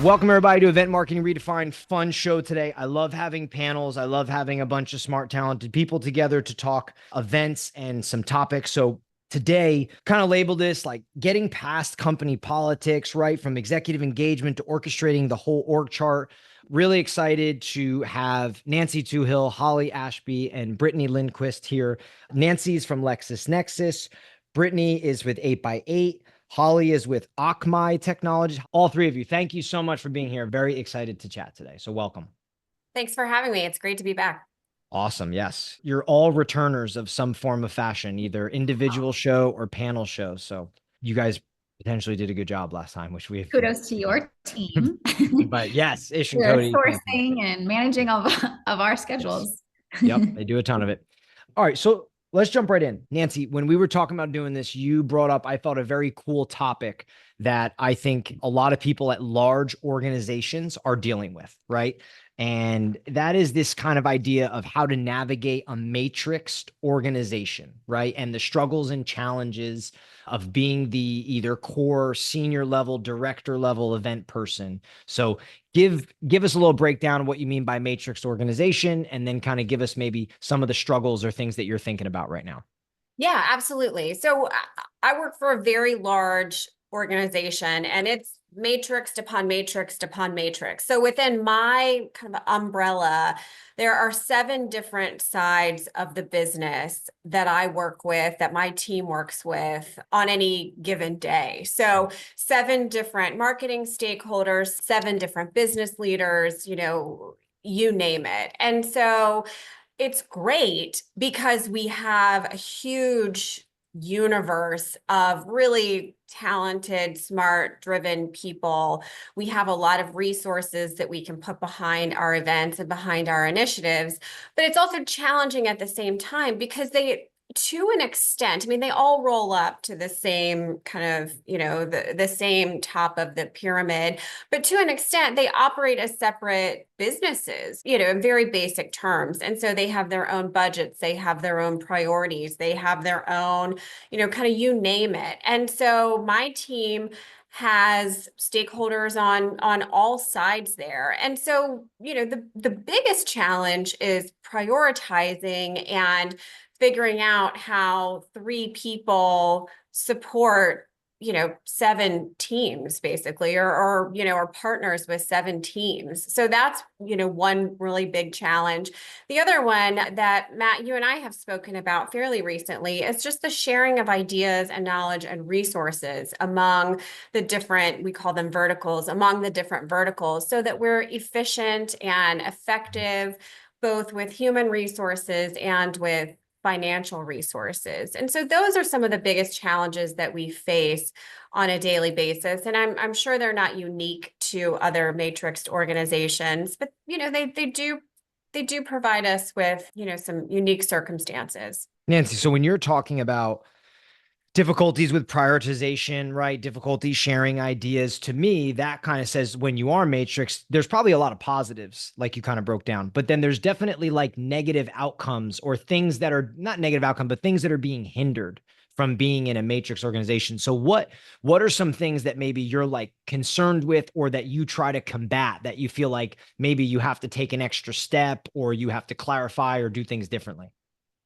Welcome everybody to Event Marketing Redefined. Fun show today. I love having panels. I love having a bunch of smart, talented people together to talk events and some topics. So today, kind of label this like getting past company politics, right? From executive engagement to orchestrating the whole org chart. Really excited to have Nancy Touhill, Hollie Ashby, and Brittany Lindquist here. Nancy's from LexisNexis. Brittany is with 8x8. Hollie is with Akamai Technologies. All three of you, thank you so much for being here. Very excited to chat today. So welcome. Thanks for having me. It's great to be back. Awesome. Yes. You're all returners of some form of fashion, either individual show or panel show. So you guys potentially did a good job last time, which we have. Kudos to your team. But yes, Ish and You're Cody. sourcing and managing of our schedules. Yes. Yep. They do a ton of it. All right. So let's jump right in. Nancy, when we were talking about doing this, you brought up, I thought, a very cool topic that I think a lot of people at large organizations are dealing with, right? And that is this kind of idea of how to navigate a matrixed organization, right? And the struggles and challenges of being the either core senior level, director level event person. So give us a little breakdown of what you mean by matrixed organization, and then kind of give us maybe some of the struggles or things that you're thinking about right now. Yeah, absolutely. So I work for a very large organization, and it's matrixed upon matrixed upon matrix. So within my kind of umbrella, there are 7 different sides of the business that I work with, that my team works with on any given day. So 7 different marketing stakeholders, 7 different business leaders, you name it. And so it's great because we have a huge universe of really talented, smart, driven people. We have a lot of resources that we can put behind our events and behind our initiatives, but it's also challenging at the same time because to an extent, I mean, they all roll up to the same kind of, the same top of the pyramid, but to an extent, they operate as separate businesses, in very basic terms. And so they have their own budgets, they have their own priorities, they have their own, kind of you name it. And so my team has stakeholders on all sides there. And so, the biggest challenge is prioritizing and figuring out how 3 people support, 7 teams basically, or partners with 7 teams. So that's, one really big challenge. The other one that Matt, you and I have spoken about fairly recently is just the sharing of ideas and knowledge and resources among the different, we call them verticals, among the different verticals, so that we're efficient and effective, both with human resources and with financial resources. And so those are some of the biggest challenges that we face on a daily basis. And I'm sure they're not unique to other matrixed organizations, but they do provide us with, some unique circumstances. Nancy, so when you're talking about difficulties with prioritization, right? Difficulties sharing ideas. To me, that kind of says when you are matrix, there's probably a lot of positives, like you kind of broke down, but then there's definitely like negative outcomes or things that are not negative outcome, but things that are being hindered from being in a matrix organization. So what are some things that maybe you're like concerned with, or that you try to combat, that you feel like maybe you have to take an extra step, or you have to clarify or do things differently?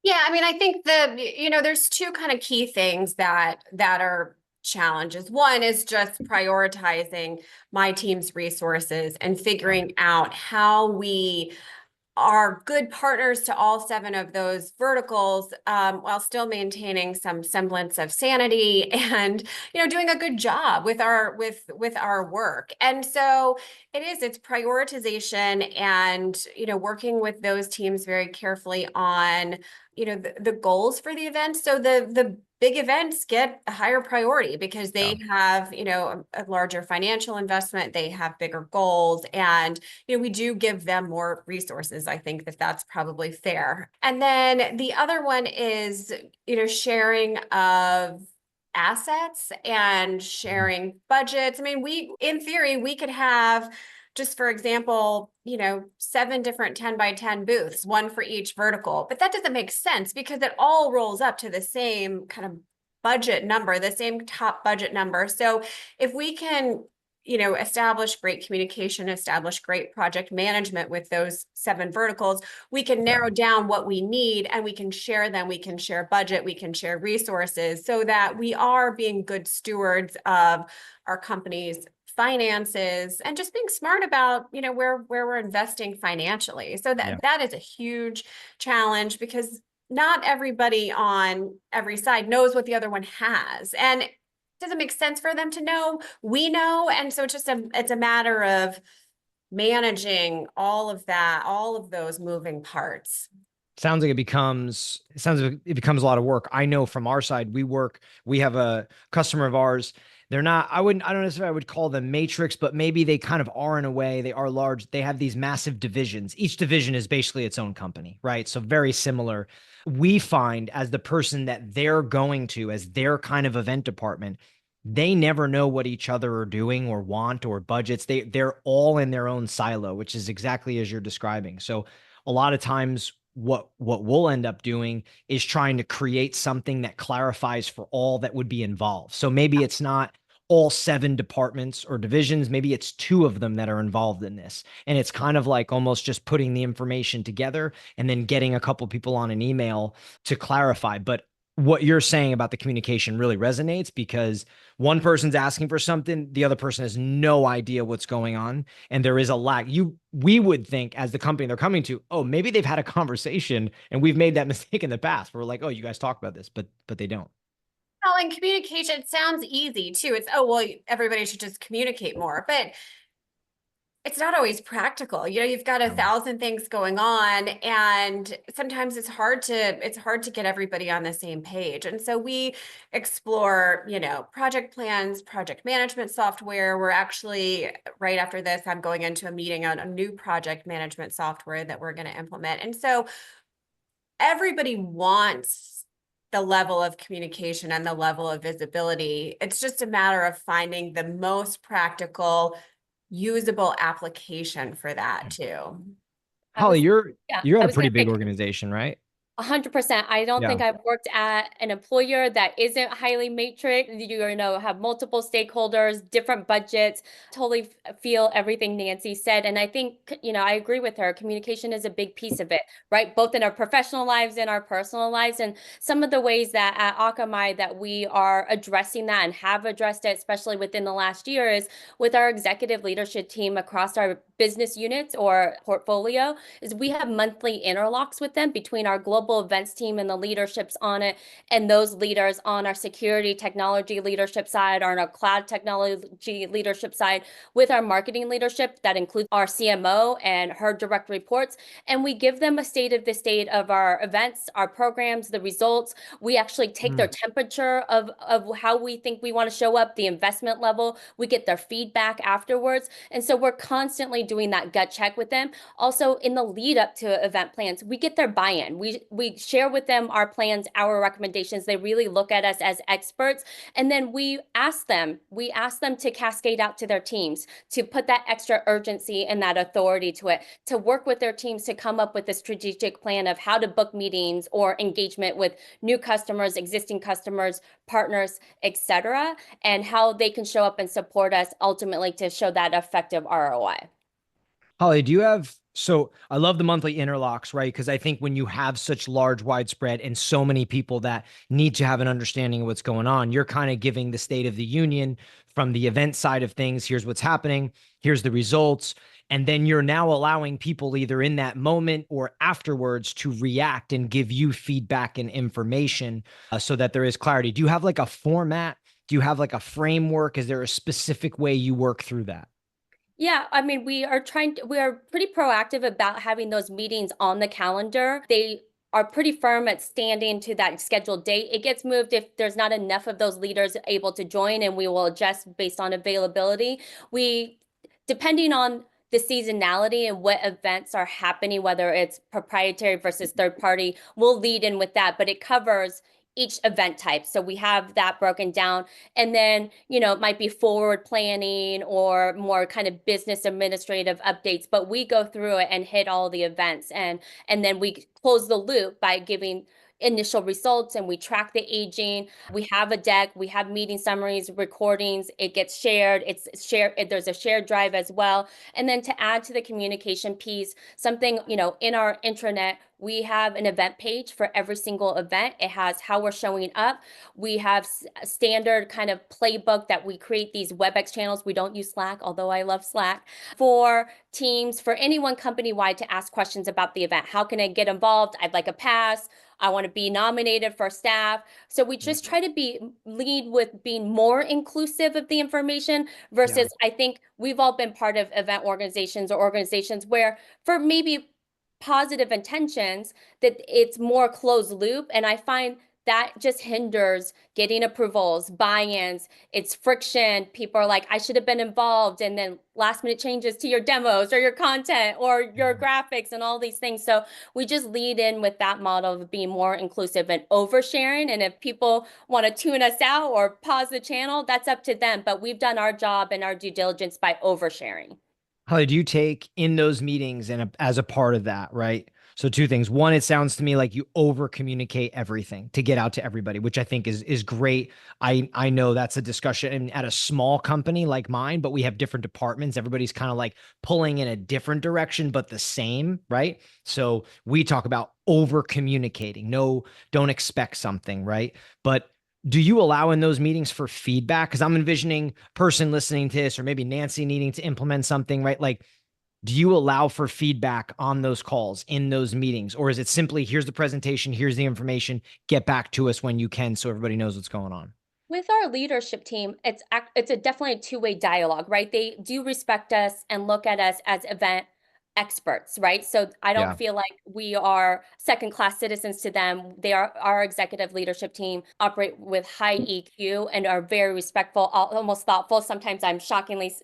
Yeah, I mean, I think there's 2 kind of key things that are challenges. One is just prioritizing my team's resources and figuring out how we are good partners to all 7 of those verticals, while still maintaining some semblance of sanity and, doing a good job with our work. And so it's prioritization and, working with those teams very carefully on, the goals for the event. So the big events get a higher priority because they have, a larger financial investment, they have bigger goals, and, we do give them more resources. I think that's probably fair. And then the other one is, sharing of assets and sharing budgets. I mean, in theory, we could have, just for example, 7 different 10 by 10 booths, 1 for each vertical, but that doesn't make sense because it all rolls up to the same kind of budget number, the same top budget number. So if we can establish great communication, establish great project management with those 7 verticals, we can narrow down what we need and we can share them. We can share budget, we can share resources so that we are being good stewards of our company's finances and just being smart about, where we're investing financially. So that is a huge challenge because not everybody on every side knows what the other one has. And doesn't make sense for them to know. We know. And so it's a matter of managing all of that, all of those moving parts. Sounds like it becomes a lot of work. I know from our side, we have a customer of ours. They're not, I don't necessarily I would call them matrix, but maybe they kind of are in a way. They are large. They have these massive divisions. Each division is basically its own company, right? So very similar. We find as the person that they're going to, as their kind of event department, they never know what each other are doing or want or budgets. They're all in their own silo, which is exactly as you're describing. So a lot of times what we'll end up doing is trying to create something that clarifies for all that would be involved. So maybe it's not all 7 departments or divisions. Maybe it's 2 of them that are involved in this. And it's kind of like almost just putting the information together and then getting a couple people on an email to clarify. But what you're saying about the communication really resonates because one person's asking for something, the other person has no idea what's going on. And there is a lack. We would think as the company they're coming to, oh, maybe they've had a conversation and we've made that mistake in the past. We're like, oh, you guys talk about this, but they don't. Well, and communication sounds easy too. It's, oh, well, everybody should just communicate more, but it's not always practical. You've got 1,000 things going on, and sometimes it's hard to get everybody on the same page. And so we explore, project plans, project management software. We're actually, right after this, I'm going into a meeting on a new project management software that we're going to implement. And so everybody wants the level of communication and the level of visibility. It's just a matter of finding the most practical, usable application for that too. Holly, you're at a pretty big say, organization, right? 100%. I don't think Yeah. I've worked at an employer that isn't highly matrix. Have multiple stakeholders, different budgets. Totally feel everything Nancy said. And I think, I agree with her. Communication is a big piece of it, right? Both in our professional lives and our personal lives. And some of the ways that at Akamai that we are addressing that and have addressed it, especially within the last year, is with our executive leadership team across our business units or portfolio, is we have monthly interlocks with them between our global events team and the leaderships on it, and those leaders on our security technology leadership side, or on our cloud technology leadership side, with our marketing leadership that includes our CMO and her direct reports. And we give them a state of our events, our programs, the results. We actually take their temperature of how we think we want to show up, the investment level. We get their feedback afterwards. And so we're constantly doing that gut check with them. Also, in the lead up to event plans, we get their buy-in. We share with them our plans, our recommendations. They really look at us as experts. And then we ask them to cascade out to their teams, to put that extra urgency and that authority to it, to work with their teams to come up with a strategic plan of how to book meetings or engagement with new customers, existing customers, partners, etc., and how they can show up and support us ultimately to show that effective ROI. Holly, so I love the monthly interlocks, right? Because I think when you have such large, widespread, and so many people that need to have an understanding of what's going on, you're kind of giving the state of the union from the event side of things. Here's what's happening. Here's the results. And then you're now allowing people either in that moment or afterwards to react and give you feedback and information so that there is clarity. Do you have like a format? Do you have like a framework? Is there a specific way you work through that? Yeah, I mean, we are pretty proactive about having those meetings on the calendar. They are pretty firm at standing to that scheduled date. It gets moved if there's not enough of those leaders able to join, and we will adjust based on availability. Depending on the seasonality and what events are happening, whether it's proprietary versus third party, we'll lead in with that, but it covers each event type. So we have that broken down. And then, it might be forward planning or more kind of business administrative updates, but we go through it and hit all the events. And then we close the loop by giving initial results and we track the aging. We have a deck, we have meeting summaries, recordings, it gets shared, it's shared, there's a shared drive as well. And then to add to the communication piece, something, in our intranet, we have an event page for every single event. It has how we're showing up. We have a standard kind of playbook that we create these WebEx channels. We don't use Slack, although I love Slack, for teams, for anyone company-wide to ask questions about the event. How can I get involved? I'd like a pass. I want to be nominated for staff. So we just try to lead with being more inclusive of the information versus I think we've all been part of event organizations or organizations where for maybe positive intentions that it's more closed loop. And I find that just hinders getting approvals, buy-ins, it's friction. People are like, I should have been involved. And then last minute changes to your demos or your content or your graphics and all these things. So we just lead in with that model of being more inclusive and oversharing. And if people want to tune us out or pause the channel, that's up to them. But we've done our job and our due diligence by oversharing. Hollie, do you take in those meetings and as a part of that, right? So two things. One, it sounds to me like you over communicate everything to get out to everybody, which I think is great. I know that's a discussion at a small company like mine, but we have different departments. Everybody's kind of like pulling in a different direction, but the same, right? So we talk about over communicating. No, don't expect something, right? But do you allow in those meetings for feedback? Because I'm envisioning person listening to this, or maybe Nancy needing to implement something, right? Like, do you allow for feedback on those calls, in those meetings? Or is it simply, here's the presentation, here's the information, get back to us when you can so everybody knows what's going on? With our leadership team, it's definitely a two-way dialogue, right? They do respect us and look at us as event experts, right? So I don't feel like we are second-class citizens to them. They are our executive leadership team, operate with high EQ and are very respectful, almost thoughtful. Sometimes I'm shockingly,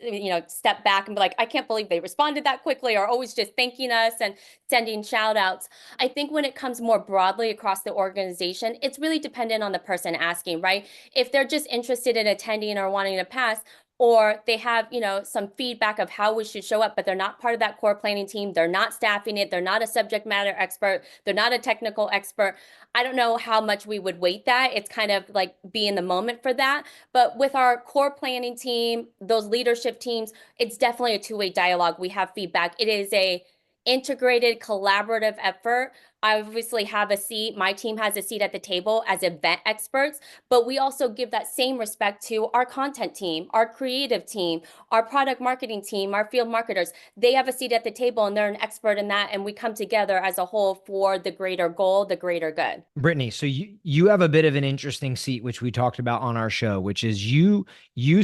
step back and be like, I can't believe they responded that quickly, or always just thanking us and sending shout outs. I think when it comes more broadly across the organization, it's really dependent on the person asking, right? If they're just interested in attending or wanting to pass, or they have, some feedback of how we should show up, but they're not part of that core planning team. They're not staffing it. They're not a subject matter expert. They're not a technical expert. I don't know how much we would weight that. It's kind of like be in the moment for that. But with our core planning team, those leadership teams, it's definitely a two-way dialogue. We have feedback. It is a integrated collaborative effort. I obviously have a seat. My team has a seat at the table as event experts, but we also give that same respect to our content team, our creative team, our product marketing team, our field marketers. They have a seat at the table and they're an expert in that. And we come together as a whole for the greater goal, the greater good. Brittany, so you have a bit of an interesting seat, which we talked about on our show, which is you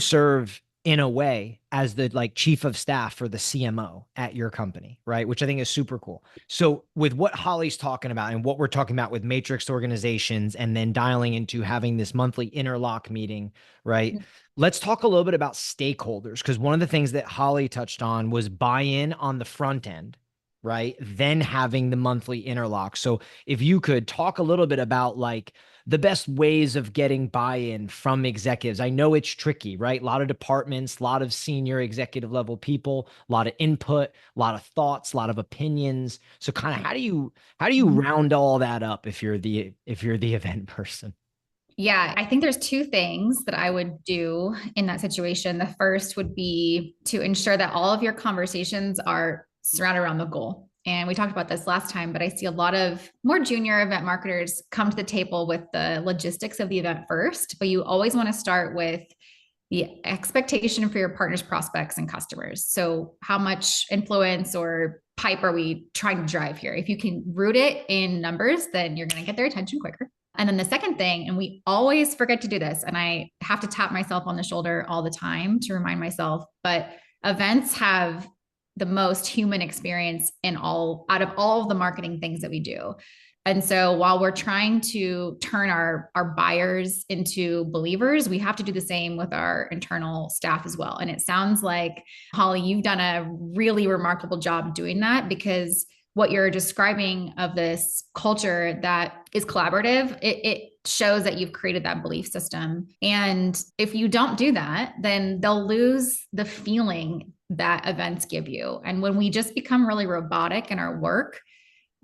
serve in a way as the like chief of staff for the CMO at your company, right? Which I think is super cool. So with what Hollie's talking about and what we're talking about with matrix organizations and then dialing into having this monthly interlock meeting, right? Let's talk a little bit about stakeholders, because one of the things that Hollie touched on was buy-in on the front end, right? Then having the monthly interlock. So if you could talk a little bit about like the best ways of getting buy-in from executives. I know it's tricky, right? A lot of departments, a lot of senior executive level people, a lot of input, a lot of thoughts, a lot of opinions. So kind of how do you round all that up if you're the event person? Yeah, I think there's two things that I would do in that situation. The first would be to ensure that all of your conversations are surrounded around the goal. And we talked about this last time, but I see a lot of more junior event marketers come to the table with the logistics of the event first, but you always want to start with the expectation for your partners, prospects, and customers. So how much influence or pipe are we trying to drive here? If you can root it in numbers, then you're going to get their attention quicker. And then the second thing, and we always forget to do this, and I have to tap myself on the shoulder all the time to remind myself, but events have the most human experience out of all of the marketing things that we do. And so while we're trying to turn our buyers into believers, we have to do the same with our internal staff as well. And it sounds like, Hollie, you've done a really remarkable job doing that, because what you're describing of this culture that is collaborative, it shows that you've created that belief system. And if you don't do that, then they'll lose the feeling that events give you. And when we just become really robotic in our work,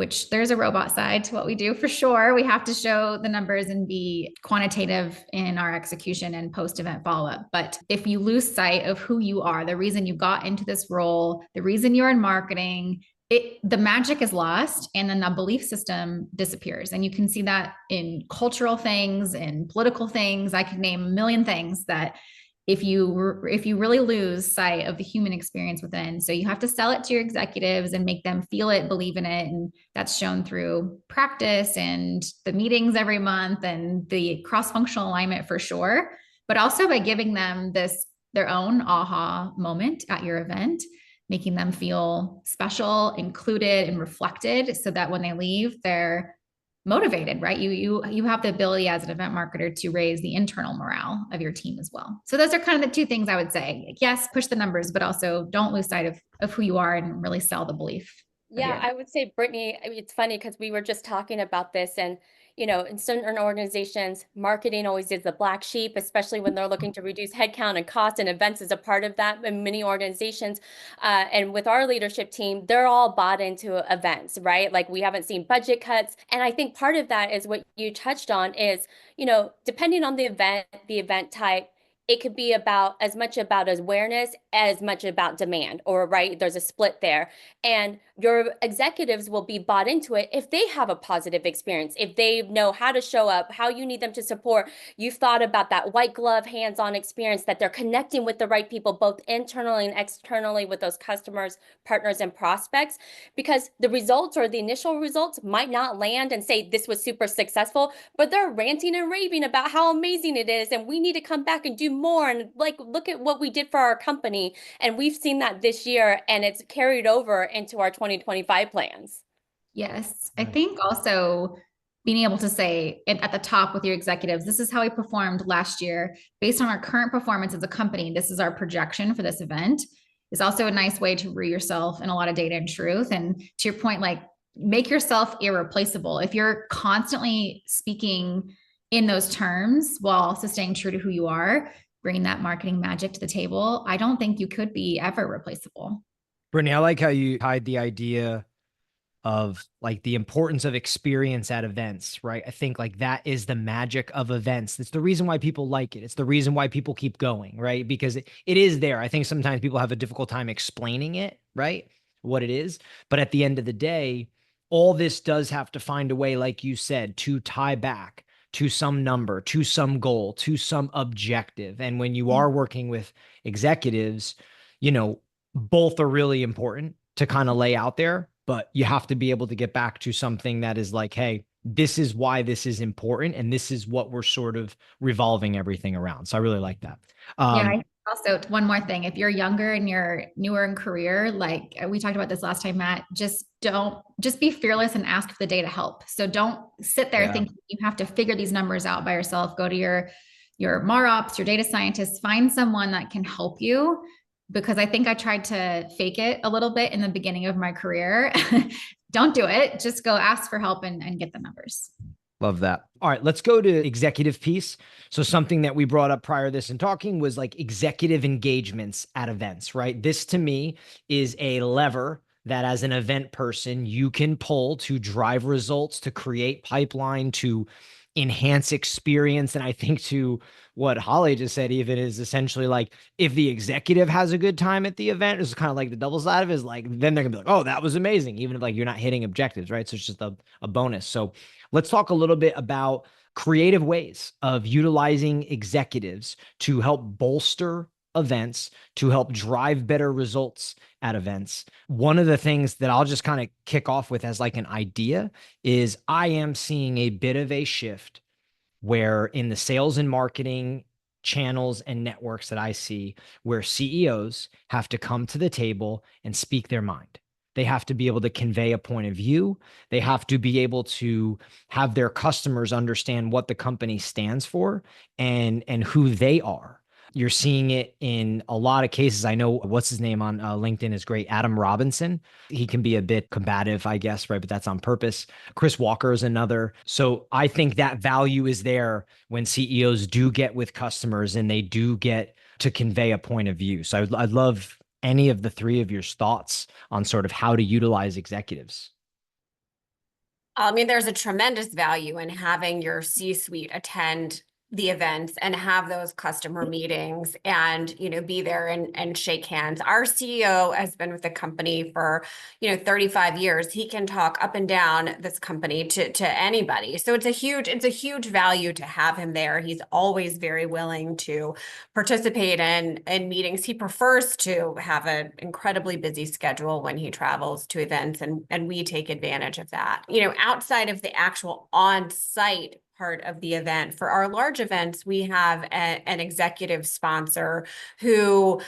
which there's a robot side to what we do for sure. We have to show the numbers and be quantitative in our execution and post-event follow-up. But if you lose sight of who you are, the reason you got into this role, the reason you're in marketing, the magic is lost, and then the belief system disappears. And you can see that in cultural things and political things. I could name a million things that if you really lose sight of the human experience within. So you have to sell it to your executives and make them feel it, believe in it. And that's shown through practice and the meetings every month and the cross-functional alignment for sure, but also by giving them their own aha moment at your event, making them feel special, included, and reflected, so that when they leave, they're motivated, right? You have the ability as an event marketer to raise the internal morale of your team as well. So those are kind of the two things I would say. Yes, push the numbers, but also don't lose sight of who you are and really sell the belief. Yeah, I would say, Brittany, I mean, it's funny because we were just talking about this, and in certain organizations, marketing always is the black sheep, especially when they're looking to reduce headcount and cost, and events is a part of that in many organizations. And with our leadership team, they're all bought into events, right? Like, we haven't seen budget cuts. And I think part of that is what you touched on is, depending on the event type, it could be as much about awareness as much about demand, or right, there's a split there. And your executives will be bought into it if they have a positive experience, if they know how to show up, how you need them to support. You've thought about that white glove, hands-on experience, that they're connecting with the right people, both internally and externally, with those customers, partners, and prospects, because the results or the initial results might not land and say this was super successful, but they're ranting and raving about how amazing it is, and we need to come back and do more, and like, look at what we did for our company. And we've seen that this year, and it's carried over into our 2025 plans. Yes. I think also being able to say at the top with your executives, this is how we performed last year based on our current performance as a company. This is our projection for this event, is also a nice way to root yourself in a lot of data and truth. And to your point, like, make yourself irreplaceable. If you're constantly speaking in those terms while also staying true to who you are, bringing that marketing magic to the table, I don't think you could be ever replaceable. Brittany, I like how you tied the idea of like the importance of experience at events, right? I think like that is the magic of events. It's the reason why people like it. It's the reason why people keep going, right? Because it is there. I think sometimes people have a difficult time explaining it, right? What it is. But at the end of the day, all this does have to find a way, like you said, to tie back to some number, to some goal, to some objective. And when you are working with executives, both are really important to kind of lay out there, but you have to be able to get back to something that is like, hey, this is why this is important, and this is what we're sort of revolving everything around. So I really like that. Yeah. Also, one more thing, if you're younger and you're newer in career, like we talked about this last time, Matt, just be fearless and ask for the data help. So don't sit there thinking you have to figure these numbers out by yourself. Go to your MarOps, your data scientists, find someone that can help you. Because I think I tried to fake it a little bit in the beginning of my career. Don't do it. Just go ask for help and get the numbers. Love that. All right, let's go to executive piece. So something that we brought up prior to this in talking was like executive engagements at events, right? This to me is a lever that as an event person, you can pull to drive results, to create pipeline, to enhance experience. And I think to what Hollie just said, even is essentially like, if the executive has a good time at the event, it's kind of like the double side of it is like, then they're gonna be like, oh, that was amazing. Even if like you're not hitting objectives, right? So it's just a bonus. So let's talk a little bit about creative ways of utilizing executives to help bolster events, to help drive better results at events. One of the things that I'll just kind of kick off with as like an idea is I am seeing a bit of a shift where in the sales and marketing channels and networks that I see, where CEOs have to come to the table and speak their mind. They have to be able to convey a point of view. They have to be able to have their customers understand what the company stands for and who they are. You're seeing it in a lot of cases. I know what's his name on LinkedIn is great. Adam Robinson. He can be a bit combative, I guess, right? But that's on purpose. Chris Walker is another. So I think that value is there when CEOs do get with customers and they do get to convey a point of view. So I'd love any of the three of your thoughts on sort of how to utilize executives. I mean, there's a tremendous value in having your C-suite attend the events and have those customer meetings and, be there and shake hands. Our CEO has been with the company for, 35 years. He can talk up and down this company to anybody. So it's a huge value to have him there. He's always very willing to participate in meetings. He prefers to have an incredibly busy schedule when he travels to events, and we take advantage of that. Outside of the actual on-site part of the event, for our large events, we have an executive sponsor who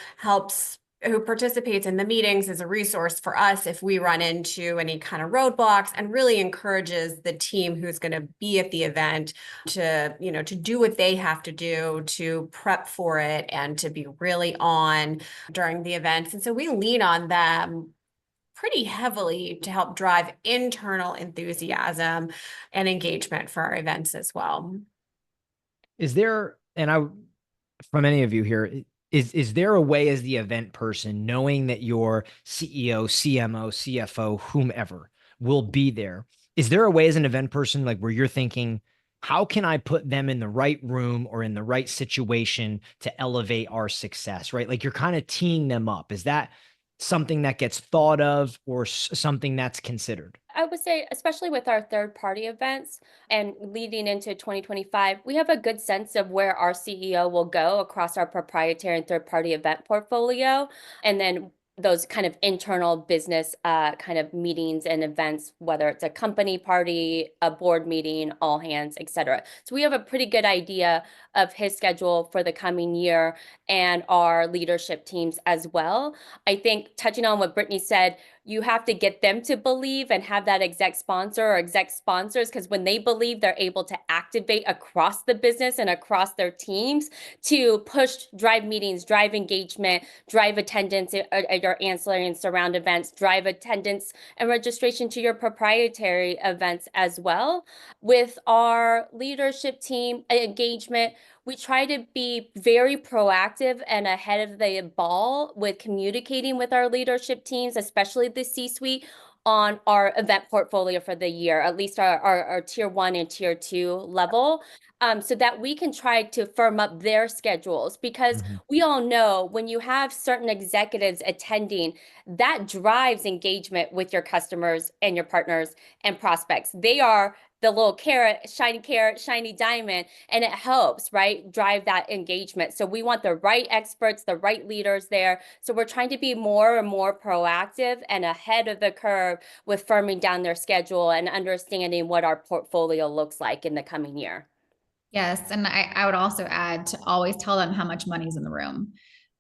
participates in the meetings as a resource for us if we run into any kind of roadblocks, and really encourages the team who's going to be at the event to do what they have to do to prep for it and to be really on during the events. And so we lean on them pretty heavily to help drive internal enthusiasm and engagement for our events as well. Is there, from any of you here, is there a way as the event person, knowing that your CEO, CMO, CFO, whomever will be there, is there a way as an event person, like where you're thinking, how can I put them in the right room or in the right situation to elevate our success, right? Like you're kind of teeing them up. Is that something that gets thought of or something that's considered? I would say, especially with our third party events and leading into 2025, we have a good sense of where our CEO will go across our proprietary and third party event portfolio. And then those kind of internal business kind of meetings and events, whether it's a company party, a board meeting, all hands, et cetera. So we have a pretty good idea of his schedule for the coming year and our leadership teams as well. I think touching on what Brittany said, you have to get them to believe and have that exec sponsor or exec sponsors, because when they believe, they're able to activate across the business and across their teams to push, drive meetings, drive engagement, drive attendance at your ancillary and surround events, drive attendance and registration to your proprietary events as well. With our leadership team engagement, we try to be very proactive and ahead of the ball with communicating with our leadership teams, especially the C-suite, on our event portfolio for the year, at least our tier 1 and tier 2 level, so that we can try to firm up their schedules. Because we all know when you have certain executives attending, that drives engagement with your customers and your partners and prospects. They are the little carrot, shiny diamond, and it helps, right, drive that engagement. So we want the right experts, the right leaders there. So we're trying to be more and more proactive and ahead of the curve with firming down their schedule and understanding what our portfolio looks like in the coming year. Yes. And I would also add to always tell them how much money's in the room.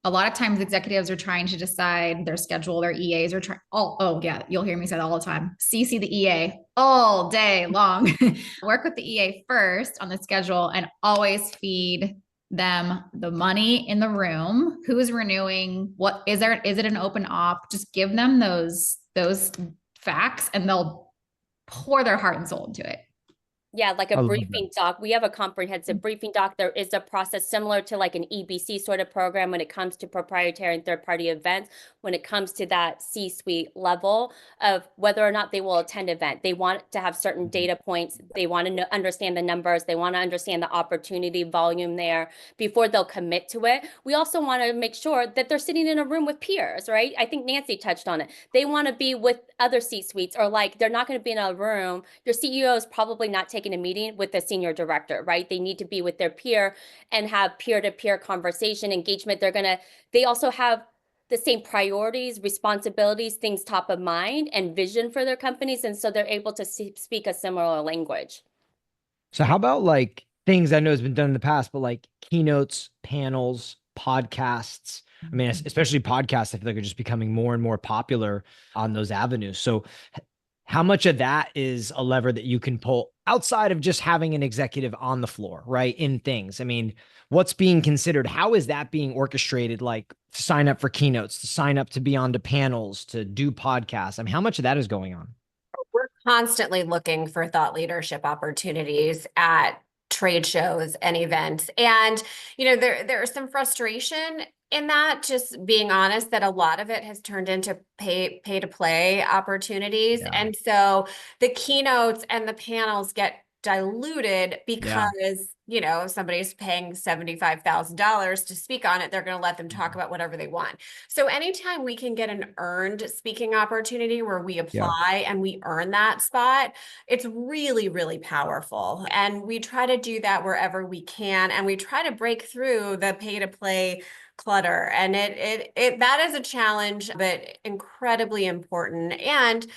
A lot of times executives are trying to decide their schedule, their EAs are trying, oh yeah, you'll hear me say that all the time. CC the EA all day long. Work with the EA first on the schedule and always feed them the money in the room. Who is renewing? What is there? Is it an open op? Just give them those facts and they'll pour their heart and soul into it. Yeah, like a briefing doc. We have a comprehensive briefing doc. There is a process similar to like an EBC sort of program when it comes to proprietary and third-party events, when it comes to that C-suite level of whether or not they will attend event. They want to have certain data points. They want to understand the numbers. They want to understand the opportunity volume there before they'll commit to it. We also want to make sure that they're sitting in a room with peers, right? I think Nancy touched on it. They want to be with other C-suites, or like they're not going to be in a room. Your CEO is probably not taking a meeting with the senior director, right? They need to be with their peer and have peer-to-peer conversation, engagement. They also have the same priorities, responsibilities, things top of mind, and vision for their companies. And so they're able to speak a similar language. So how about like things I know has been done in the past, but like keynotes, panels, podcasts? I mean, especially podcasts, I feel like are just becoming more and more popular on those avenues. So how much of that is a lever that you can pull outside of just having an executive on the floor, right? In things. I mean, what's being considered? How is that being orchestrated? Like to sign up for keynotes, to sign up to be on to panels, to do podcasts. I mean, how much of that is going on? We're constantly looking for thought leadership opportunities at trade shows and events. And, there's some frustration in that, just being honest, that a lot of it has turned into pay to play opportunities. Yeah. And so the keynotes and the panels get diluted because, you know, if somebody's paying $75,000 to speak on it, they're going to let them talk about whatever they want. So anytime we can get an earned speaking opportunity where we apply and we earn that spot, it's really, really powerful. And we try to do that wherever we can. And we try to break through the pay to play clutter. And that is a challenge, but incredibly important. And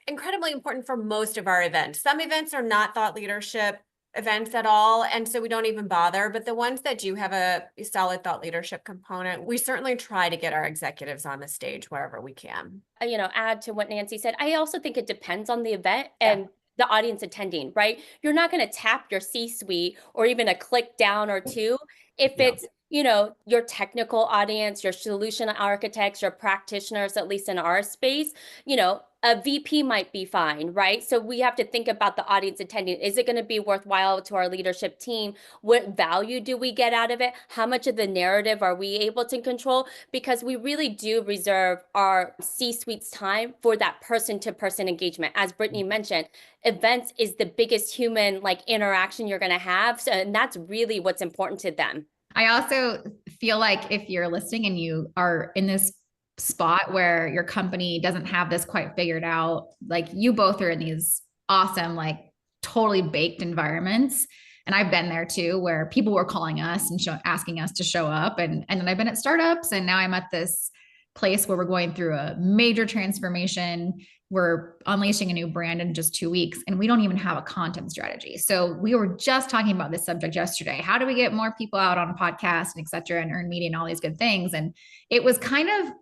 incredibly important for most of our events. Some events are not thought leadership events at all, and so we don't even bother. But the ones that do have a solid thought leadership component, we certainly try to get our executives on the stage wherever we can. You know, add to what Nancy said, I also think it depends on the event and the audience attending, right? You're not going to tap your C-suite or even a click down or two if it's, you know, your technical audience, your solution architects, your practitioners, at least in our space. You know, a VP might be fine, right? So we have to think about the audience attending. Is it going to be worthwhile to our leadership team? What value do we get out of it? How much of the narrative are we able to control? Because we really do reserve our C-suite's time for that person-to-person engagement. As Brittany mentioned, events is the biggest human like interaction you're going to have. So, and that's really what's important to them. I also feel like if you're listening and you are in this spot where your company doesn't have this quite figured out, like you both are in these awesome, like totally baked environments. And I've been there too, where people were calling us and asking us to show up. And then I've been at startups, and now I'm at this place where we're going through a major transformation. We're unleashing a new brand in just 2 weeks, and we don't even have a content strategy. So we were just talking about this subject yesterday. How do we get more people out on podcasts and et cetera, and earn media and all these good things? And it was kind of,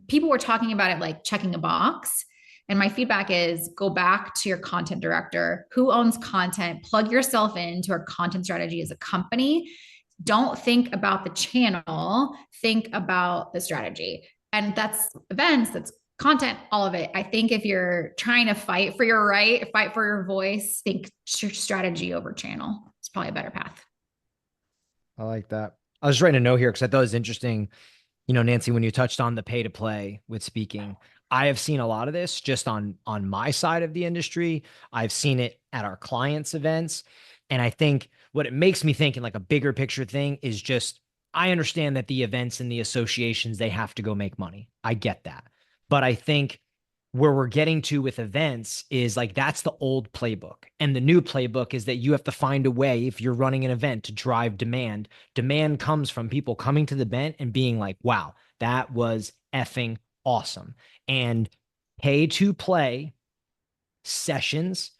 people were talking about it like checking a box. And my feedback is go back to your content director. Who owns content? Plug yourself into our content strategy as a company. Don't think about the channel, think about the strategy. And that's events, that's content, all of it. I think if you're trying to fight for your right, fight for your voice, think strategy over channel. It's probably a better path. I like that. I was writing a note here because I thought it was interesting. You know, Nancy, when you touched on the pay to play with speaking, I have seen a lot of this just on my side of the industry. I've seen it at our clients' events. And I think what it makes me think in like a bigger picture thing is just, I understand that the events and the associations, they have to go make money. I get that. But I think where we're getting to with events is like, that's the old playbook. And the new playbook is that you have to find a way, if you're running an event, to drive demand. Demand comes from people coming to the event and being like, wow, that was effing awesome. And pay to play sessions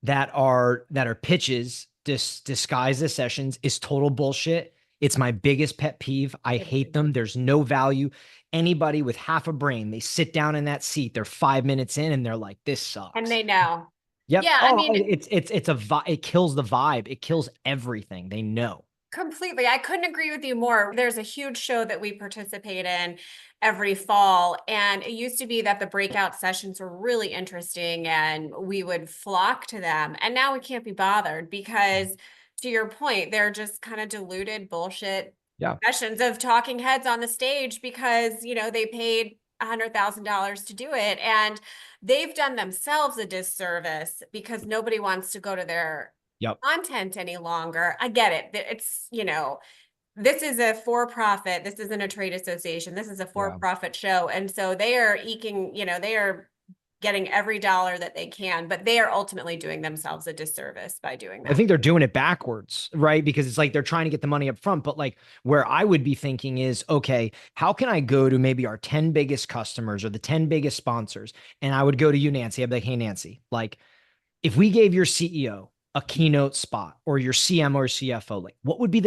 that are pitches disguised as sessions is total bullshit. It's my biggest pet peeve. I hate them. There's no value. Anybody with half a brain, they sit down in that seat, they're 5 minutes in and they're like, this sucks. And they know. Yep. Yeah, Oh, I mean, it's it kills the vibe. It kills everything. They know. completely. I couldn't agree with you more. There's a huge show that we participate in every fall. And it used to be that the breakout sessions were really interesting and we would flock to them. And now we can't be bothered because, to your point, they're just kind of diluted bullshit sessions of talking heads on the stage because, you know, they paid $100,000 to do it. And they've done themselves a disservice because nobody wants to go to their content any longer. I get it. It's, you know, this is a for-profit. This isn't a trade association. This is a for-profit show. And so they are eking, you know, they are getting every dollar that they can, but they are ultimately doing themselves a disservice by doing that. I think they're doing it backwards, right? Because it's like they're trying to get the money up front. But like where I would be thinking is, okay, how can I go to maybe our 10 biggest customers or the 10 biggest sponsors? And I would go to you, Nancy. I'd be like, hey, Nancy, like if we gave your CEO a keynote spot or your CM or CFO, like what would be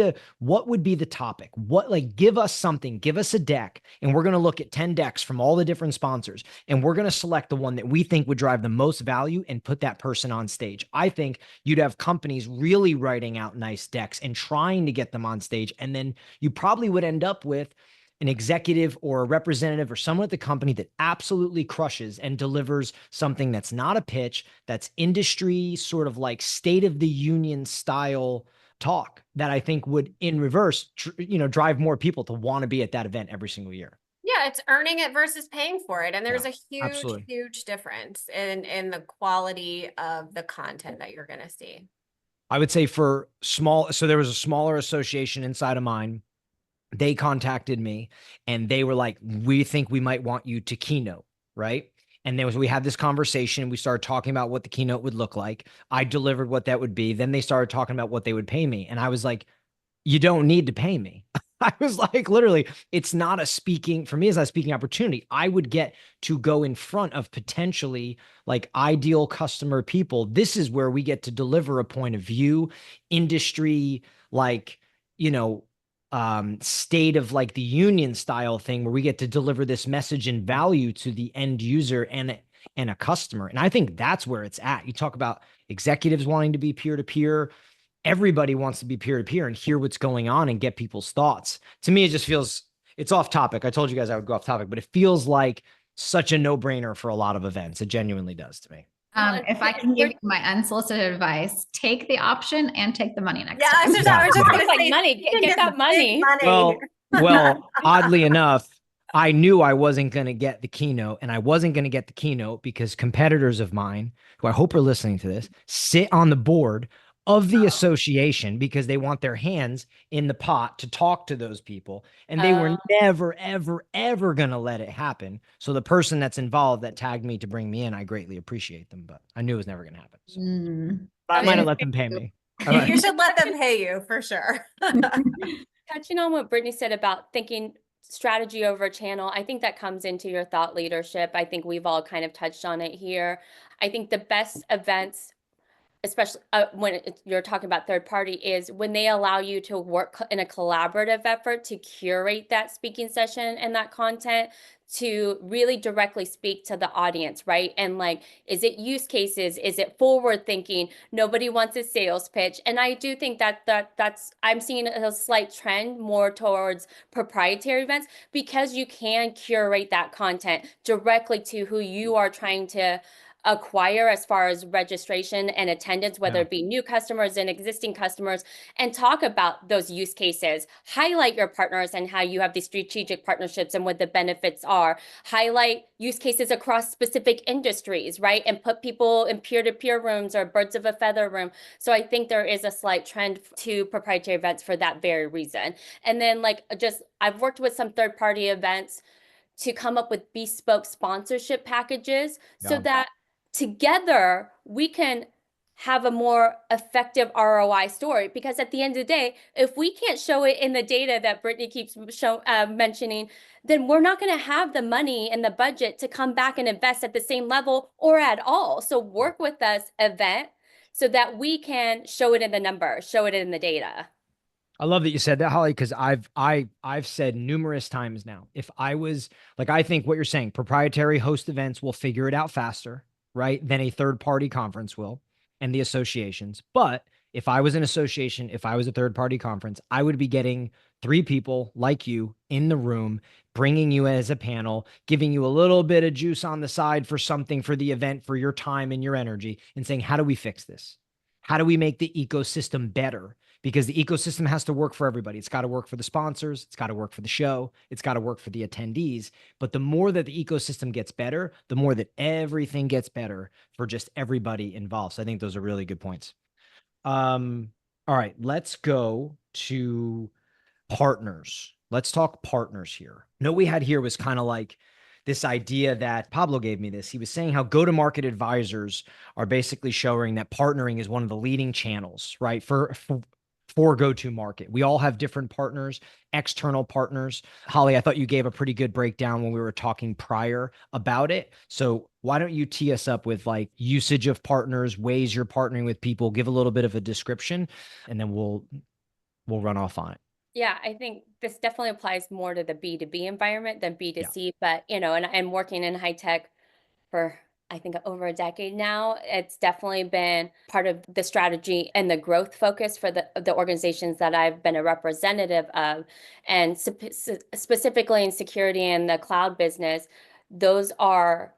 the topic? What, like, give us something, give us a deck, and we're going to look at 10 decks from all the different sponsors. And we're going to select the one that we think would drive the most value and put that person on stage. I think you'd have companies really writing out nice decks and trying to get them on stage. And then you probably would end up with an executive or a representative or someone at the company that absolutely crushes and delivers something that's not a pitch, that's industry sort of like state of the union style talk that I think would in reverse, drive more people to want to be at that event every single year. Yeah, it's earning it versus paying for it. And there's Yeah, a huge, absolutely. huge difference in the quality of the content that you're going to see. I would say for so there was a smaller association inside of mine. They contacted me and they were like, we think we might want you to keynote, right? And we had this conversation. We started talking about what the keynote would look like. I delivered what that would be. Then they started talking about what they would pay me. And I was like, you don't need to pay me. I was like, literally, it's not a speaking, for me, it's not a speaking opportunity. I would get to go in front of potentially like ideal customer people. This is where we get to deliver a point of view, industry, like, state of like the union style thing where we get to deliver this message and value to the end user and a customer. And I think that's where it's at. You talk about executives wanting to be peer-to-peer. Everybody wants to be peer-to-peer and hear what's going on and get people's thoughts. To me, it just feels, it's off topic. I told you guys I would go off topic, but it feels like such a no-brainer for a lot of events. It genuinely does to me. If I can give you my unsolicited advice, take the option and take the money next Yeah, time. I was just going to Like say, money, you can get that big money. Well, oddly enough, I knew I wasn't going to get the keynote, and I wasn't going to get the keynote because competitors of mine, who I hope are listening to this, sit on the board of the association because they want their hands in the pot to talk to those people. And they were never, ever, ever going to let it happen. So the person that's involved that tagged me to bring me in, I greatly appreciate them, but I knew it was never going to happen. So. I might have let them pay me. You should let them pay you for sure. Touching on what Brittany said about thinking strategy over channel, I think that comes into your thought leadership. I think we've all kind of touched on it here. I think the best events, especially when you're talking about third party, is when they allow you to work in a collaborative effort to curate that speaking session and that content to really directly speak to the audience, right? And like, is it use cases? Is it forward thinking? Nobody wants a sales pitch. And I do think that's I'm seeing a slight trend more towards proprietary events because you can curate that content directly to who you are trying to acquire as far as registration and attendance, whether it be new customers and existing customers, and talk about those use cases, highlight your partners and how you have these strategic partnerships and what the benefits are, highlight use cases across specific industries, right? And put people in peer-to-peer rooms or birds of a feather room. So I think there is a slight trend to proprietary events for that very reason. And then I've worked with some third-party events to come up with bespoke sponsorship packages so that together we can have a more effective ROI story. Because at the end of the day, if we can't show it in the data that Brittany keeps mentioning, then we're not going to have the money and the budget to come back and invest at the same level or at all. So work with us, event, so that we can show it in the numbers, show it in the data. I love that you said that, Hollie, because I've said numerous times now, if I was like, I think what you're saying, proprietary host events will figure it out faster, right, than a third party conference will, and the associations. But if I was an association, if I was a third party conference, I would be getting 3 people like you in the room, bringing you as a panel, giving you a little bit of juice on the side for something for the event, for your time and your energy, and saying, how do we fix this? How do we make the ecosystem better? Because the ecosystem has to work for everybody. It's got to work for the sponsors. It's got to work for the show. It's got to work for the attendees. But the more that the ecosystem gets better, the more that everything gets better for just everybody involved. So I think those are really good points. All right, let's go to partners. Let's talk partners here. What we had here was kind of like this idea that Pablo gave me this. He was saying how go-to-market advisors are basically showing that partnering is one of the leading channels, right? For go-to-market. We all have different partners, external partners. Hollie, I thought you gave a pretty good breakdown when we were talking prior about it. So why don't you tee us up with like usage of partners, ways you're partnering with people, give a little bit of a description, and then we'll run off on it. Yeah, I think this definitely applies more to the B2B environment than B2C, but and I'm working in high tech for I think over a decade now. It's definitely been part of the strategy and the growth focus for the organizations that I've been a representative of. And specifically in security and the cloud business, those are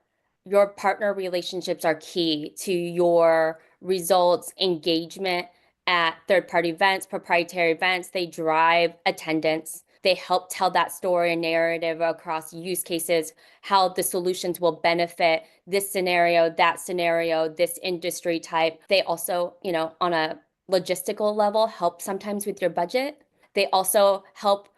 your partner relationships are key to your results, engagement, at third-party events, proprietary events. They drive attendance. They help tell that story and narrative across use cases, how the solutions will benefit this scenario, this industry type. They also, on a logistical level, help sometimes with your budget. They also help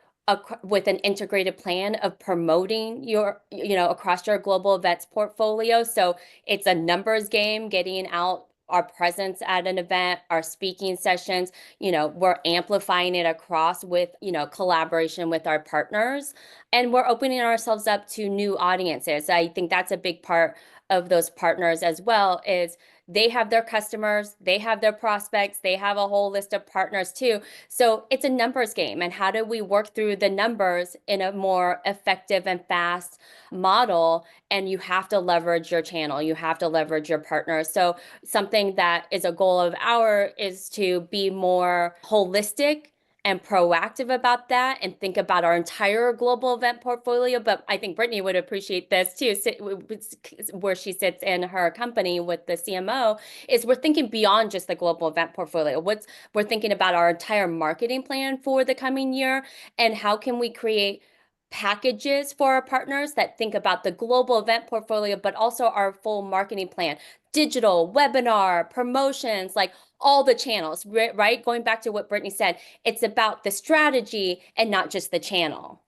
with an integrated plan of promoting across your global events portfolio. So it's a numbers game, getting out our presence at an event, our speaking sessions, we're amplifying it across with, collaboration with our partners, and we're opening ourselves up to new audiences. I think that's a big part of those partners as well, is they have their customers, they have their prospects, they have a whole list of partners too. So it's a numbers game. And how do we work through the numbers in a more effective and fast model? And you have to leverage your channel, you have to leverage your partners. So something that is a goal of ours is to be more holistic and proactive about that and think about our entire global event portfolio. But I think Brittany would appreciate this too, where she sits in her company with the CMO, is we're thinking beyond just the global event portfolio. We're thinking about our entire marketing plan for the coming year, and how can we create packages for our partners that think about the global event portfolio, but also our full marketing plan, digital, webinar, promotions, like all the channels, right? Going back to what Brittany said, it's about the strategy and not just the channel.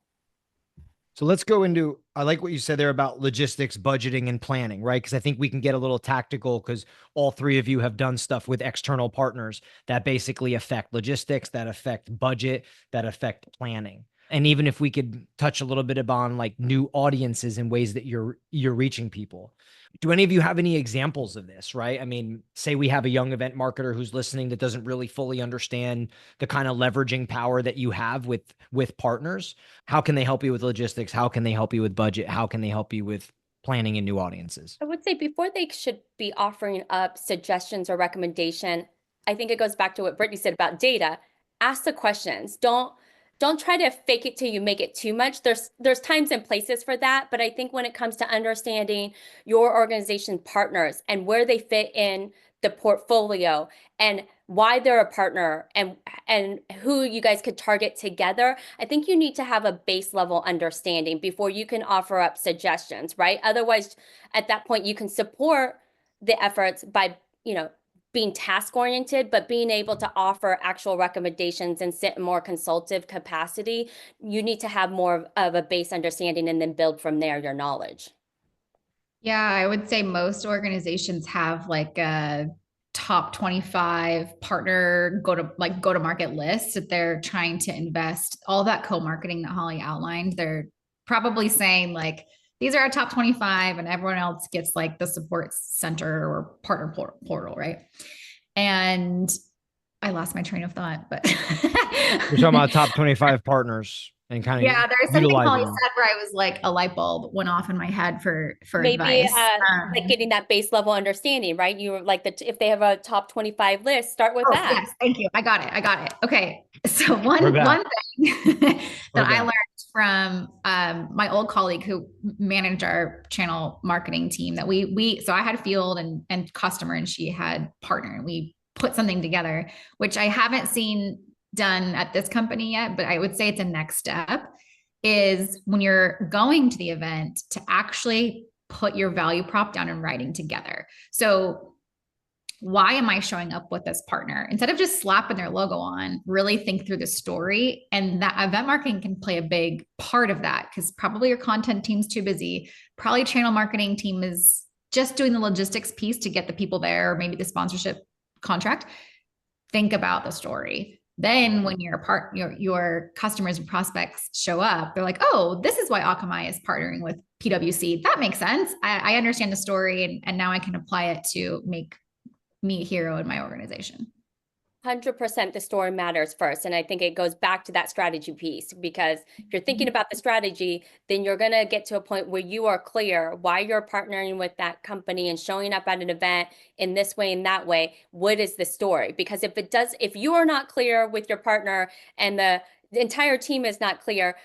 So let's go into, I like what you said there about logistics, budgeting, and planning, right? Because I think we can get a little tactical, because all three of you have done stuff with external partners that basically affect logistics, that affect budget, that affect planning. And even if we could touch a little bit upon like new audiences and ways that you're reaching people. Do any of you have any examples of this, right? I mean, say we have a young event marketer who's listening that doesn't really fully understand the kind of leveraging power that you have with partners. How can they help you with logistics? How can they help you with budget? How can they help you with planning and new audiences? I would say before they should be offering up suggestions or recommendation, I think it goes back to what Brittany said about data. Ask the questions. Don't try to fake it till you make it too much. There's times and places for that, but I think when it comes to understanding your organization partners and where they fit in the portfolio and why they're a partner and who you guys could target together, I think you need to have a base level understanding before you can offer up suggestions, right? Otherwise, at that point, you can support the efforts by, being task oriented, but being able to offer actual recommendations and sit in more consultative capacity. You need to have more of a base understanding and then build from there your knowledge. Yeah, I would say most organizations have like a top 25 partner go to market list that they're trying to invest. All that co-marketing that Hollie outlined, they're probably saying like, these are our top 25 and everyone else gets like the support center or partner portal, right? And I lost my train of thought, but We're talking about top 25 partners and kind of there's something Hollie utilizing. said where I was like, a light bulb went off in my head for Maybe advice. like getting that base level understanding, right? You were like if they have a top 25 list, start with that. Yes, thank you. I got it. Okay. So one thing that I learned from my old colleague who managed our channel marketing team, that so I had field and customer and she had partner, and we put something together, which I haven't seen done at this company yet, but I would say it's a next step, is when you're going to the event to actually put your value prop down in writing together. So why am I showing up with this partner? Instead of just slapping their logo on, really think through the story. And that event marketing can play a big part of that, because probably your content team's too busy. Probably channel marketing team is just doing the logistics piece to get the people there, or maybe the sponsorship contract. Think about the story. Then when your customers and prospects show up, they're like, oh, this is why Akamai is partnering with PwC. That makes sense. I understand the story, and now I can apply it to make me a hero in my organization. 100% the story matters first. And I think it goes back to that strategy piece, because if you're thinking about the strategy, then you're going to get to a point where you are clear why you're partnering with that company and showing up at an event in this way and that way. What is the story? Because if you are not clear with your partner and the entire team is not clear,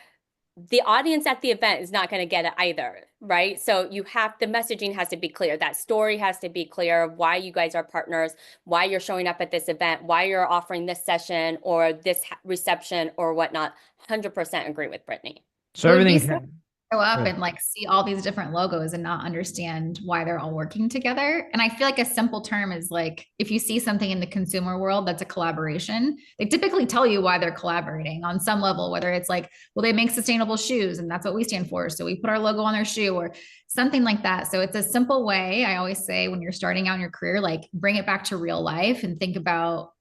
the audience at the event is not going to get it either, right? So the messaging has to be clear. That story has to be clear of why you guys are partners, why you're showing up at this event, why you're offering this session or this reception or whatnot. 100% agree with Brittany. So It would be everything. show up Good. and like see all these different logos and not understand why they're all working together. And I feel like a simple term is like, if you see something in the consumer world that's a collaboration, they typically tell you why they're collaborating on some level, whether it's like, well, they make sustainable shoes and that's what we stand for. So we put our logo on their shoe or something like that. So it's a simple way. I always say when you're starting out in your career, like bring it back to real life and think about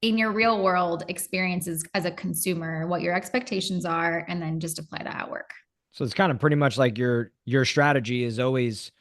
in your real world experiences as a consumer, what your expectations are, and then just apply that at work. So it's kind of pretty much like your strategy is always,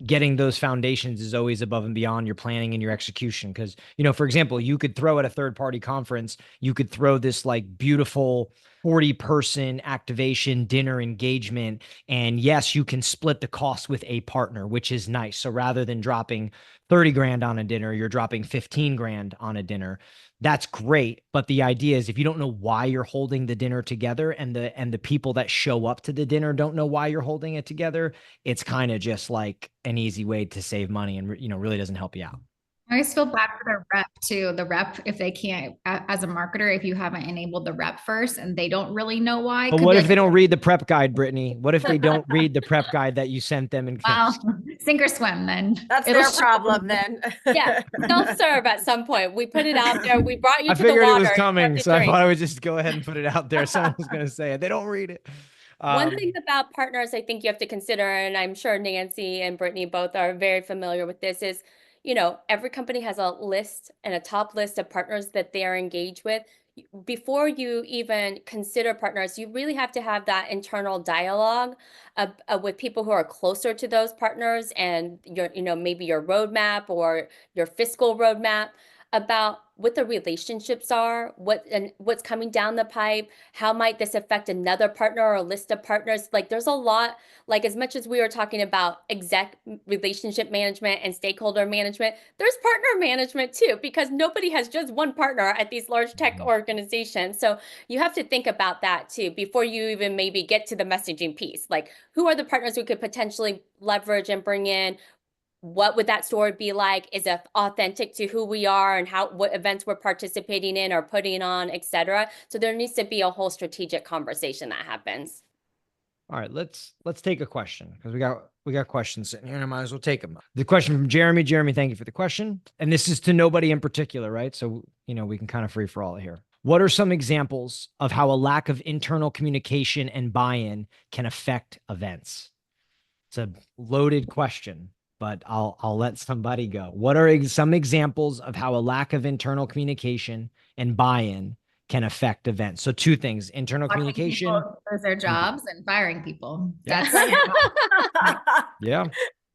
getting those foundations is always above and beyond your planning and your execution. Because, for example, you could throw at a third-party conference, you could throw this like beautiful 40-person activation dinner engagement. And yes, you can split the cost with a partner, which is nice. So rather than dropping 30 grand on a dinner, you're dropping 15 grand on a dinner. That's great. But the idea is if you don't know why you're holding the dinner together and the people that show up to the dinner don't know why you're holding it together, it's kind of just like an easy way to save money and, really doesn't help you out. I always feel bad for the rep too. The rep, if they can't, as a marketer, if you haven't enabled the rep first and they don't really know why. But what if they don't read the prep guide, Brittany? What if they don't read the prep guide that you sent them? Well, sink or swim then. That's their problem then. Yeah, self-serve at some point. We put it out there. We brought you I to the figured water. it was coming, so I drink. thought I would just go ahead and put it out there. Someone was going to say it. They don't read it. One thing about partners I think you have to consider, and I'm sure Nancy and Brittany both are very familiar with this, is, every company has a list and a top list of partners that they are engaged with. Before you even consider partners, you really have to have that internal dialogue with people who are closer to those partners and maybe your roadmap or your fiscal roadmap about what the relationships are, what's coming down the pipe, how might this affect another partner or a list of partners. Like there's a lot, like as much as we were talking about exec relationship management and stakeholder management, there's partner management too, because nobody has just one partner at these large tech organizations. So you have to think about that too before you even maybe get to the messaging piece. Like who are the partners we could potentially leverage and bring in? What would that story be like? Is it authentic to who we are and what events we're participating in or putting on, et cetera? So there needs to be a whole strategic conversation that happens. All right, let's take a question because we got questions sitting here and I might as well take them. The question from Jeremy. Jeremy, thank you for the question. And this is to nobody in particular, right? So, we can kind of free for all here. What are some examples of how a lack of internal communication and buy-in can affect events? It's a loaded question, but I'll let somebody go. What are some examples of how a lack of internal communication and buy-in can affect events? So two things: internal communication, lose their jobs, and firing people. Yeah. That's yeah.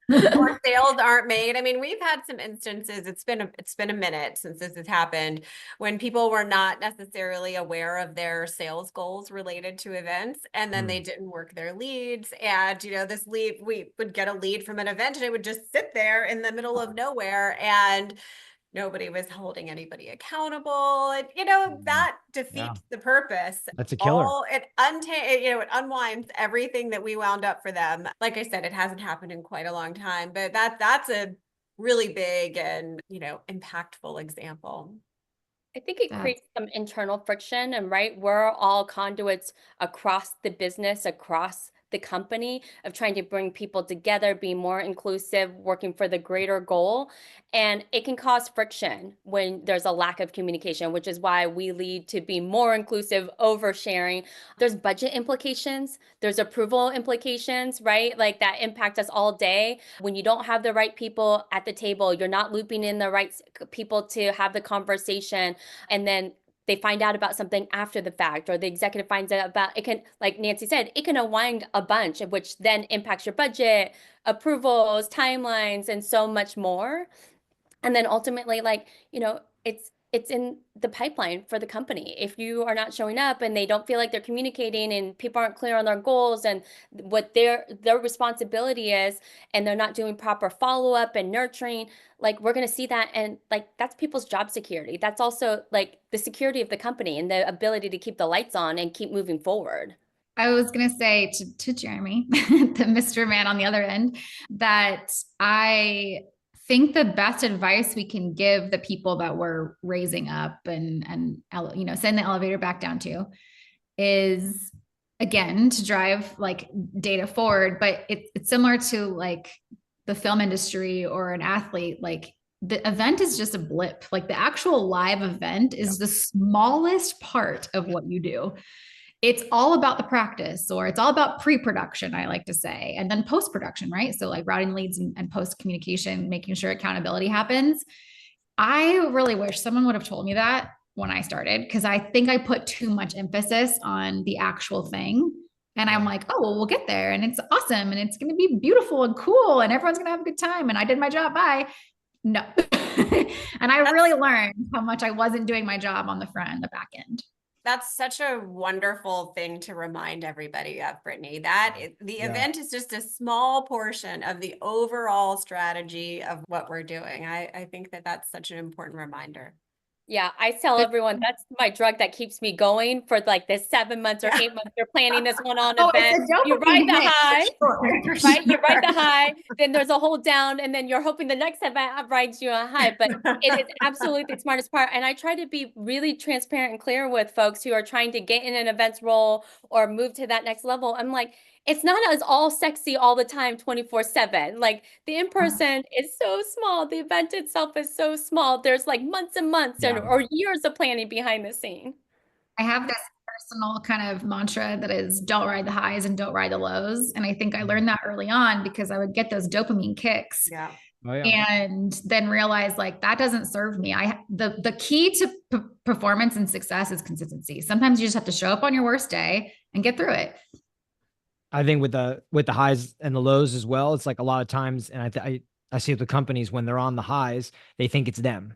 Or sales aren't made. I mean, we've had some instances, it's been a minute since this has happened, when people were not necessarily aware of their sales goals related to events, and then they didn't work their leads. And, this lead, we would get a lead from an event and it would just sit there in the middle of nowhere and nobody was holding anybody accountable. And, that defeats the purpose. That's a killer. It unwinds everything that we wound up for them. Like I said, it hasn't happened in quite a long time, but that's a really big and, impactful example. I think it creates some internal friction, and we're all conduits across the business, across the company of trying to bring people together, be more inclusive, working for the greater goal. And it can cause friction when there's a lack of communication, which is why we lead to be more inclusive, oversharing. There's budget implications, there's approval implications, right? Like that impact us all day. When you don't have the right people at the table, you're not looping in the right people to have the conversation, and then they find out about something after the fact, or the executive finds out about it, can, like Nancy said, it can unwind a bunch, which then impacts your budget, approvals, timelines, and so much more. And then ultimately, it's in the pipeline for the company. If you are not showing up and they don't feel like they're communicating and people aren't clear on their goals and what their responsibility is, and they're not doing proper follow-up and nurturing, we're going to see that. And that's people's job security. That's also the security of the company and the ability to keep the lights on and keep moving forward. I was going to say to Jeremy, the Mr. Man on the other end, that I think the best advice we can give the people that we're raising up and send the elevator back down to is, again, to drive like data forward. But it's similar to like the film industry or an athlete. Like the event is just a blip. Like the actual live event is the smallest part of what you do. It's all about the practice, or it's all about pre-production, I like to say, and then post-production, right? So like routing leads and post communication, making sure accountability happens. I really wish someone would have told me that when I started, because I think I put too much emphasis on the actual thing. And I'm like, oh, well, we'll get there and it's awesome and it's going to be beautiful and cool and everyone's going to have a good time. And I did my job. Bye. No. And I really learned how much I wasn't doing my job on the front and the back end. That's such a wonderful thing to remind everybody of, Brittany, that the event is just a small portion of the overall strategy of what we're doing. I think that that's such an important reminder. Yeah, I tell everyone that's my drug that keeps me going for like this 7 months or 8 months. You're planning this one-on event. You ride the high, right? You ride the high, then there's a hold down, and then you're hoping the next event rides you a high. But it is absolutely the smartest part. And I try to be really transparent and clear with folks who are trying to get in an events role or move to that next level. I'm like, it's not as all sexy all the time, 24/7. Like the in-person is so small. The event itself is so small. There's like months and months or years of planning behind the scene. I have this personal kind of mantra that is don't ride the highs and don't ride the lows. And I think I learned that early on because I would get those dopamine kicks. Yeah. Oh, yeah. And then realize like that doesn't serve me. The key to performance and success is consistency. Sometimes you just have to show up on your worst day and get through it. I think with the highs and the lows as well, it's like a lot of times, and I see it with companies when they're on the highs, they think it's them,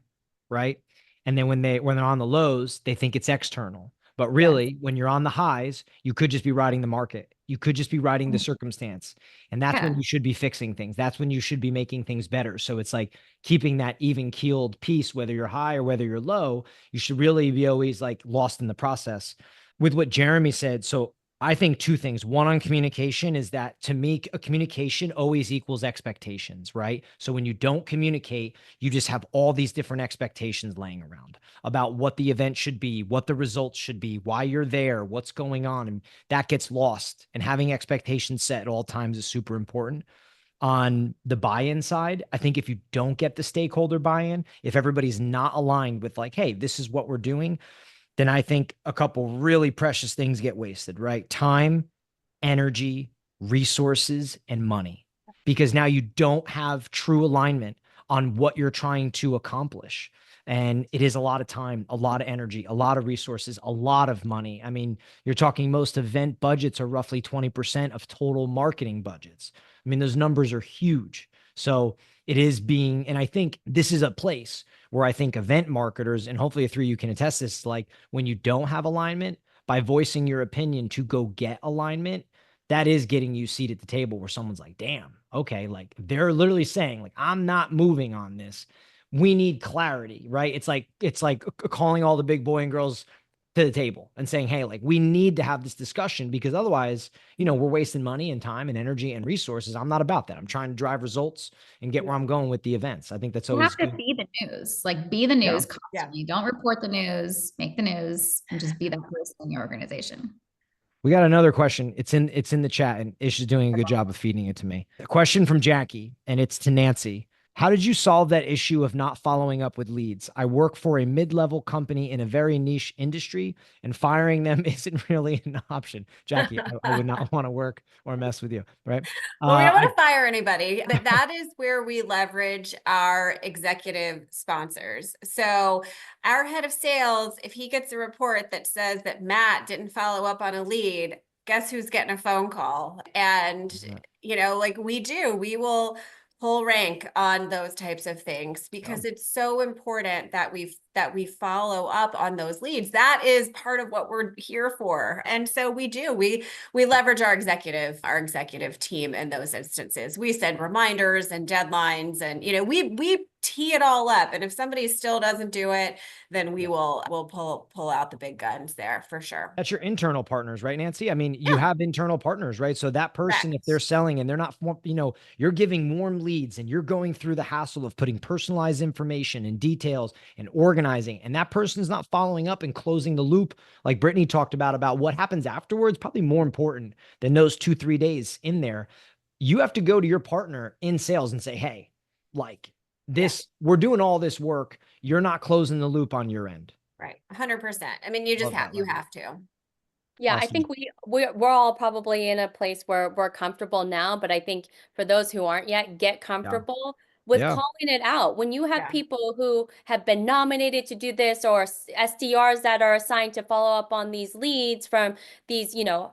right? And then when they're on the lows, they think it's external. But really, when you're on the highs, you could just be riding the market. You could just be riding the circumstance. And that's when you should be fixing things. That's when you should be making things better. So it's like keeping that even keeled piece, whether you're high or whether you're low, you should really be always like lost in the process. With what Jeremy said, so I think two things. One on communication is that to me, a communication always equals expectations, right? So when you don't communicate, you just have all these different expectations laying around about what the event should be, what the results should be, why you're there, what's going on. And that gets lost. And having expectations set at all times is super important. On the buy-in side, I think if you don't get the stakeholder buy-in, if everybody's not aligned with like, hey, this is what we're doing, then I think a couple really precious things get wasted, right? Time, energy, resources, and money. Because now you don't have true alignment on what you're trying to accomplish. And it is a lot of time, a lot of energy, a lot of resources, a lot of money. I mean, you're talking most event budgets are roughly 20% of total marketing budgets. I mean, those numbers are huge. So it is being, and I think this is a place where I think event marketers, and hopefully the three of you can attest this, like when you don't have alignment, by voicing your opinion to go get alignment, that is getting you a seat at the table where someone's like, damn, okay, like they're literally saying like, I'm not moving on this. We need clarity, right? It's like calling all the big boy and girls to the table and saying, hey, like we need to have this discussion because otherwise, we're wasting money and time and energy and resources. I'm not about that. I'm trying to drive results and get where I'm going with the events. I think that's always you have to be the news, like be the news constantly. Don't report the news, make the news, and just be that person in your organization. We got another question. It's in the chat and Ish is doing a good job of feeding it to me. A question from Jackie, and it's to Nancy. How did you solve that issue of not following up with leads? I work for a mid-level company in a very niche industry, and firing them isn't really an option. Jackie, I would not want to work or mess with you, right? Well, we don't want to fire anybody, but that is where we leverage our executive sponsors. So our head of sales, if he gets a report that says that Matt didn't follow up on a lead, guess who's getting a phone call? And, like we will pull rank on those types of things because it's so important that we that we follow up on those leads. That is part of what we're here for. And so we do, we leverage our executive team in those instances. We send reminders and deadlines, and, you know, we tee it all up. And if somebody still doesn't do it, then we'll pull out the big guns there for sure. That's your internal partners, right, Nancy? I mean, you have internal partners, right? So that person, if they're selling and they're not, you know, you're giving warm leads and you're going through the hassle of putting personalized information and details and organizing, and that person's not following up and closing the loop, like Brittany talked about what happens afterwards, probably more important than those 2-3 days in there. You have to go to your partner in sales and say, hey, like this, we're doing all this work. You're not closing the loop on your end. Right. 100%. I mean, you just have to. Yeah, Awesome. I think we're all probably in a place where we're comfortable now, but I think for those who aren't yet, get comfortable with calling it out. When you have people who have been nominated to do this, or SDRs that are assigned to follow up on these leads from these, you know,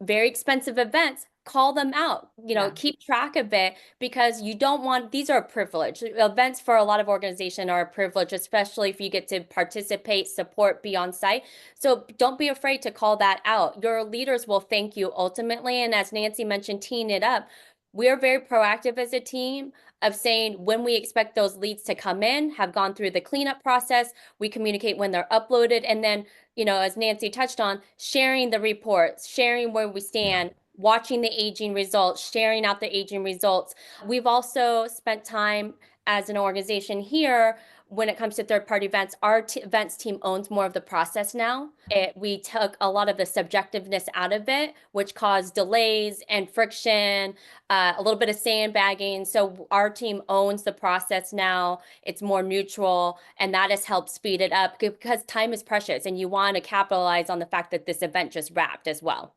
very expensive events, call them out, you know, keep track of it, because you don't want, these are a privilege. Events for a lot of organizations are a privilege, especially if you get to participate, support, be on site. So don't be afraid to call that out. Your leaders will thank you ultimately. And as Nancy mentioned, teeing it up, we're very proactive as a team of saying when we expect those leads to come in, have gone through the cleanup process, we communicate when they're uploaded, and then, you know, as Nancy touched on, sharing the reports, sharing where we stand, watching the aging results, sharing out the aging results. We've also spent time as an organization here when it comes to third-party events. Our events team owns more of the process now. We took a lot of the subjectiveness out of it, which caused delays and friction, a little bit of sandbagging. So our team owns the process now. It's more neutral, and that has helped speed it up, because time is precious and you want to capitalize on the fact that this event just wrapped as well.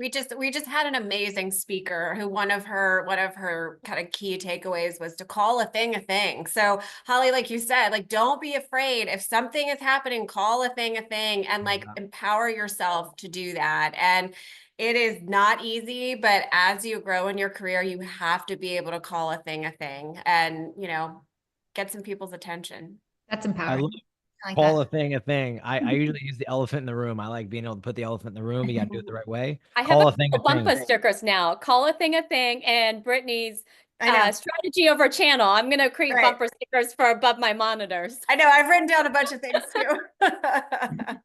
We just had an amazing speaker who one of her kind of key takeaways was to call a thing a thing. So Hollie, like you said, like, don't be afraid. If something is happening, call a thing, and like empower yourself to do that. And it is not easy, but as you grow in your career, you have to be able to call a thing and, you know, get some people's attention. That's empowering. Call a thing a thing. I usually use the elephant in the room. I like being able to put the elephant in the room. You got to do it the right way. I Call have a thing a bumper stickers now. Call a thing, and Brittany's strategy over channel. I'm going to create bumper stickers for above my monitors. I know. I've written down a bunch of things too.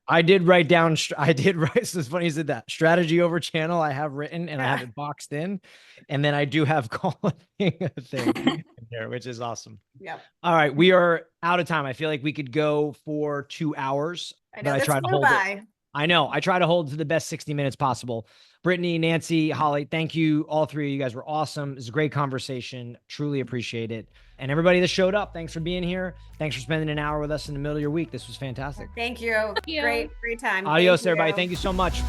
I did write down. So it's funny you said that. Strategy over channel I have written, and I have it boxed in. And then I do have call a thing in there, which is awesome. Yeah. All right. We are out of time. I feel like we could go for 2 hours. I know, but I try to hold it. I know. I try to hold to the best 60 minutes possible. Brittany, Nancy, Hollie, thank you. All three of you guys were awesome. It was a great conversation. Truly appreciate it. And everybody that showed up, thanks for being here. Thanks for spending an hour with us in the middle of your week. This was fantastic. Thank you. Great time. Adios, everybody. Thank you so much.